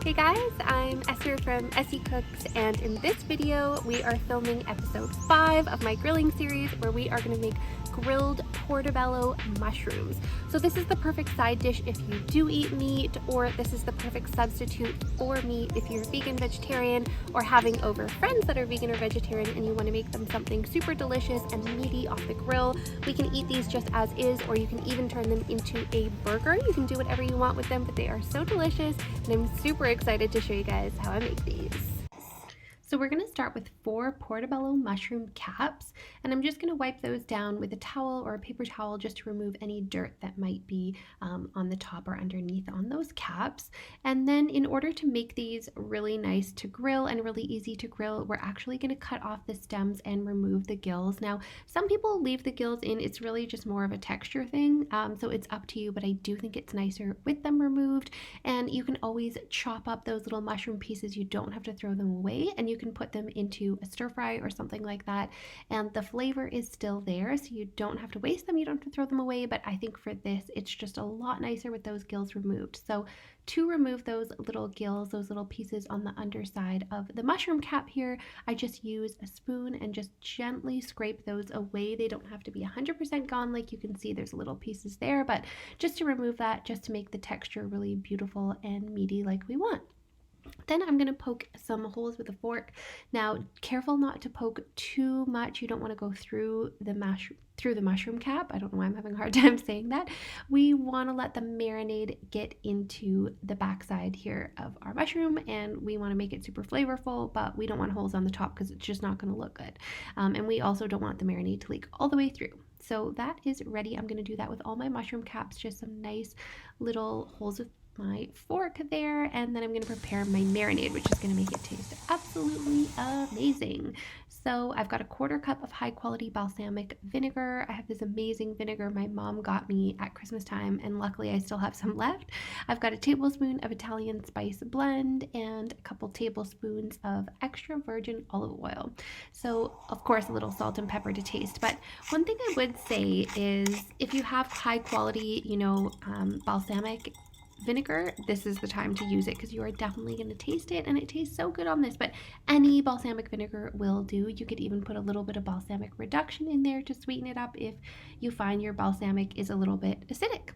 Hey guys, I'm Esther from ESSYCOOKS, and in this video we are filming episode 5 of my grilling series where we are going to make grilled portobello mushrooms. So this is the perfect side dish if you do eat meat, or this is the perfect substitute for meat if you're vegan, vegetarian, or having over friends that are vegan or vegetarian and you want to make them something super delicious and meaty off the grill. We can eat these just as is, or you can even turn them into a burger. You can do whatever you want with them, but they are so delicious and I'm super excited to show you guys how I make these. So we're going to start with 4 portobello mushroom caps, and I'm just going to wipe those down with a towel or a paper towel just to remove any dirt that might be on the top or underneath on those caps. And then in order to make these really nice to grill and really easy to grill, we're actually going to cut off the stems and remove the gills. Now, some people leave the gills in. It's really just more of a texture thing, so it's up to you, but I do think it's nicer with them removed. And you can always chop up those little mushroom pieces. You don't have to throw them away, and you can put them into a stir fry or something like that, and the flavor is still there, so you don't have to waste them, you don't have to throw them away. But I think for this it's just a lot nicer with those gills removed. So to remove those little gills, those little pieces on the underside of the mushroom cap here, I just use a spoon and just gently scrape those away. They don't have to be 100% gone. Like you can see, there's little pieces there, but just to remove that, just to make the texture really beautiful and meaty like we want. Then I'm going to poke some holes with a fork. Now, careful not to poke too much. You don't want to go through the mushroom cap. I don't know why I'm having a hard time saying that. We want to let the marinade get into the backside here of our mushroom, and we want to make it super flavorful, but we don't want holes on the top because it's just not going to look good. And we also don't want the marinade to leak all the way through. So that is ready. I'm going to do that with all my mushroom caps, just some nice little holes with my fork there, and then I'm going to prepare my marinade, which is going to make it taste absolutely amazing. So I've got a 1/4 cup of high quality balsamic vinegar. I have this amazing vinegar my mom got me at Christmas time, and luckily I still have some left. I've got a tablespoon of Italian spice blend and a couple tablespoons of extra virgin olive oil. So of course a little salt and pepper to taste. But one thing I would say is if you have high quality, balsamic vinegar, this is the time to use it because you are definitely going to taste it, and it tastes so good on this. But any balsamic vinegar will do. You could even put a little bit of balsamic reduction in there to sweeten it up if you find your balsamic is a little bit acidic.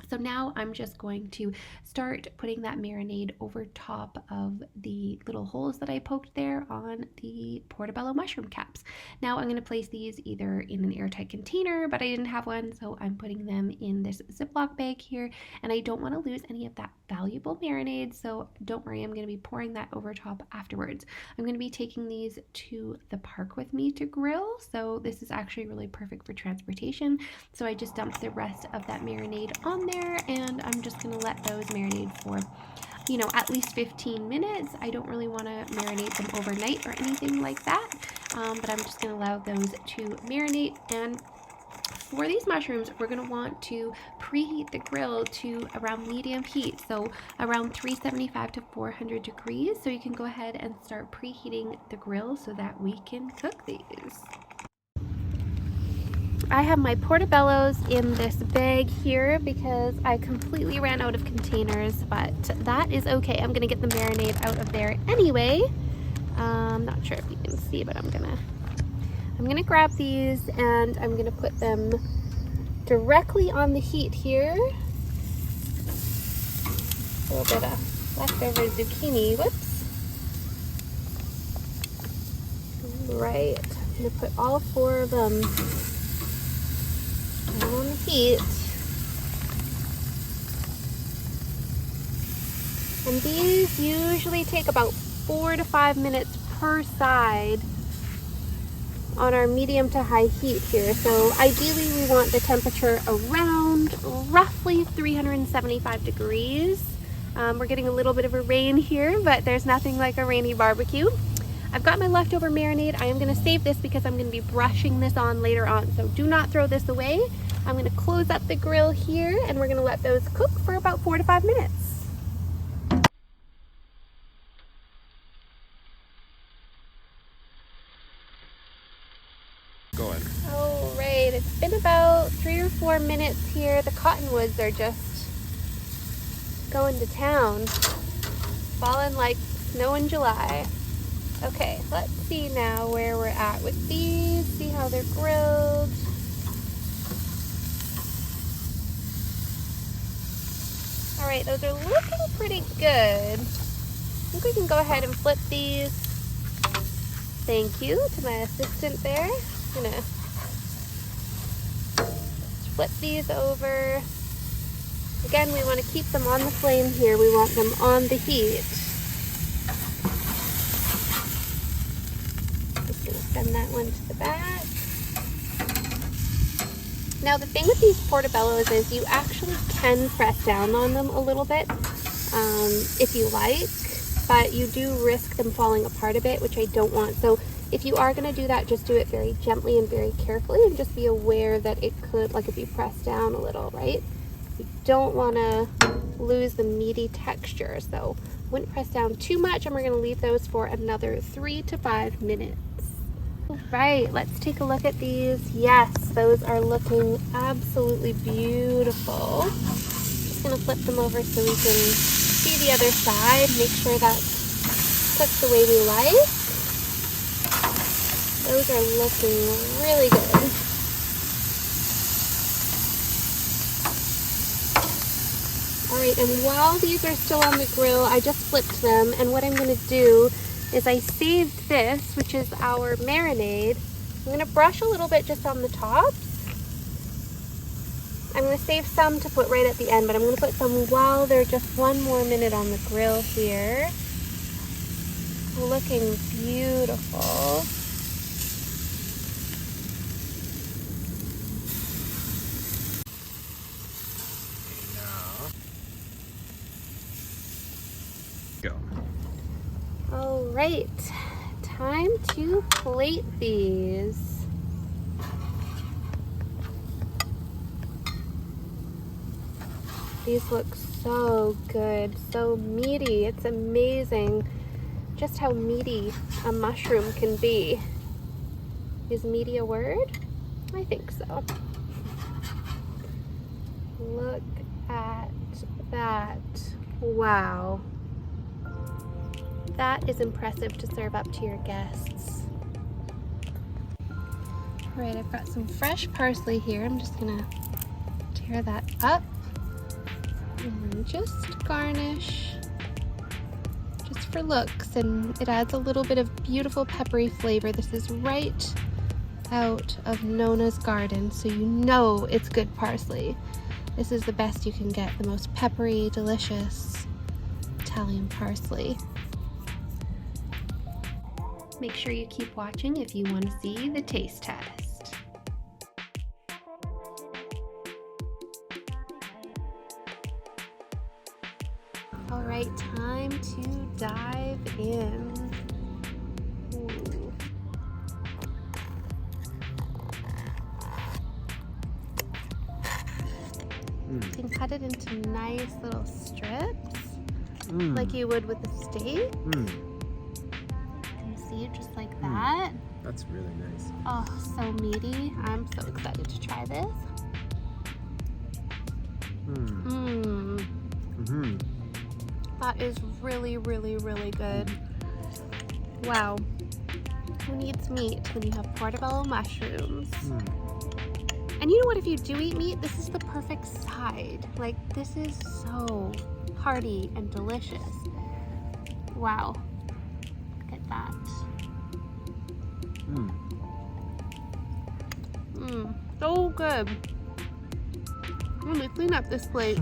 So now I'm just going to start putting that marinade over top of the little holes that I poked there on the portobello mushroom caps. Now I'm going to place these either in an airtight container, but I didn't have one, so I'm putting them in this Ziploc bag here, and I don't want to lose any of that valuable marinade, so don't worry, I'm going to be pouring that over top afterwards. I'm going to be taking these to the park with me to grill, so this is actually really perfect for transportation. So I just dumped the rest of that marinade on there, and I'm just going to let those marinate for at least 15 minutes. I don't really want to marinate them overnight or anything like that, but I'm just going to allow those to marinate. And for these mushrooms, we're going to want to preheat the grill to around medium heat, so around 375 to 400 degrees. So you can go ahead and start preheating the grill so that we can cook these. I have my portobellos in this bag here because I completely ran out of containers, but that is okay. I'm gonna get the marinade out of there anyway. Not sure if you can see, but I'm gonna grab these and I'm gonna put them directly on the heat here. A little bit of leftover zucchini. Whoops. Right. I'm gonna put all 4 of them on the heat, and these usually take about 4 to 5 minutes per side on our medium to high heat here. So ideally we want the temperature around roughly 375 degrees. We're getting a little bit of a rain here, but there's nothing like a rainy barbecue. I've got my leftover marinade. I am going to save this because I'm going to be brushing this on later on, so do not throw this away. I'm going to close up the grill here, and we're going to let those cook for about 4 to 5 minutes. Go ahead. All right, it's been about 3 or 4 minutes here. The cottonwoods are just going to town. falling like snow in July. Okay, let's see now where we're at with these. See how they're grilled. All right, those are looking pretty good. I think we can go ahead and flip these. Thank you to my assistant there. I'm gonna flip these over. Again, we want to keep them on the flame here. We want them on the heat. Just gonna send that one to the back. Now the thing with these portobellos is you actually can press down on them a little bit if you like, but you do risk them falling apart a bit, which I don't want. So if you are going to do that, just do it very gently and very carefully, and just be aware that it could, like if you press down a little, right? You don't want to lose the meaty texture, so wouldn't press down too much, and we're going to leave those for another 3 to 5 minutes. All right, let's take a look at these. Yes, those are looking absolutely beautiful. Just going to flip them over so we can see the other side, make sure that's cooked the way we like. Those are looking really good. All right, and while these are still on the grill, I just flipped them, and what I'm going to do is I saved this, which is our marinade. I'm going to brush a little bit just on the tops. I'm going to save some to put right at the end, but I'm going to put some while they're just 1 more minute on the grill here. Looking beautiful. Go. All right, time to plate these. These look so good, so meaty. It's amazing just how meaty a mushroom can be. Is meaty a word? I think so. Look at that. Wow. That is impressive to serve up to your guests. All right, I've got some fresh parsley here. I'm just gonna tear that up and just garnish just for looks, and it adds a little bit of beautiful peppery flavor. This is right out of Nona's garden, so you know it's good parsley. This is the best you can get, the most peppery, delicious Italian parsley. Make sure you keep watching if you want to see the taste test. All right, time to dive in. Ooh. You can cut it into nice little strips, like you would with a steak. See, just like that. That's really nice. Oh, so meaty. I'm so excited to try this. That is really, really, really good. Wow. Who needs meat when you have portobello mushrooms? And you know what, if you do eat meat, this is the perfect side. Like, this is so hearty and delicious. Wow. Look at that. So good. Let me clean up this plate.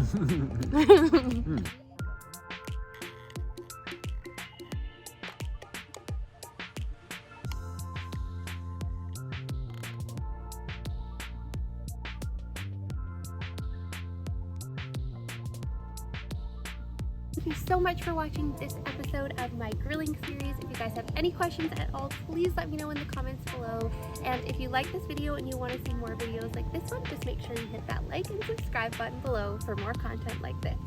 Thank you so much for watching this episode of my grilling series. If you guys have any questions at all, please let me know in the comments below. And if you like this video and you want to see more videos like this one, just make sure you hit that like and subscribe button below for more content like this.